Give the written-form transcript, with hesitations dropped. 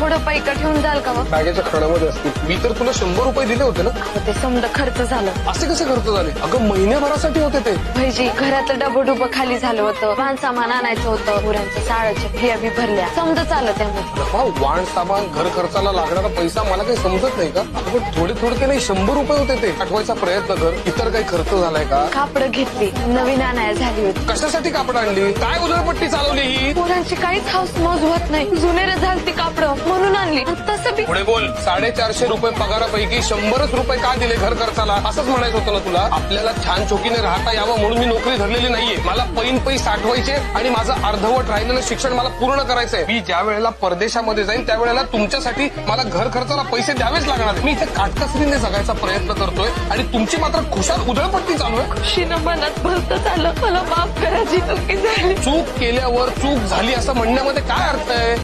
थोडं पैका ठेवून जाल का? बॅगेच्या खणामध्ये असतील. मी तर तुला 100 रुपये दिले होते ना. ते समजा खर्च झालं. असे कसे खर्च झाले? अगं महिन्याभरासाठी होते ते. भाईजी घरातलं डबं खाली झालं होतं. वाहन सामान आणायचं होतं. मुलांच्या शाळेच्या फिया बी भरल्या. समजा चाललं त्यामध्ये. वाण सामान घर खर्चाला लागणारा पैसा मला काही समजत नाही का? अगं थोडे के नाही 100 रुपये होते ते. आठवायचा प्रयत्न कर. इतर काही खर्च झालाय का? कापड घेतली. नवीन आणायला झाली होती. कशासाठी कापड आणली? काय उधळपट्टी चालवली ही? मुलांची काहीच हाऊस मौज होत नाही. जुनेर झाली ती कापड म्हणून आणली. तसं बी पुढे बोल. 450 रुपये पगारापैकी 100 रुपये का दिले घर खर्चाला? असंच म्हणायचं होतं ना तुला? आपल्याला छान चोकीने राहता यावं म्हणून मी नोकरी धरलेली नाहीये. मला पैसे साठवायचे आणि माझं अर्धवट राहिलेलं शिक्षण मला पूर्ण करायचंय. मी ज्या वेळेला परदेशामध्ये जाईन त्यावेळेला तुमच्यासाठी मला घर खर्चाला पैसे द्यावेच लागणार. मी इथे काटकसरीने जगायचा प्रयत्न करतोय आणि तुमची मात्र खुशाल उधळपट्टी चालू आहे. खुशीनं मनात भरत आलं. मला माफ करायची चुकी झाली. चूक केल्यावर चूक झाली असं म्हणण्यामध्ये काय अर्थ आहे?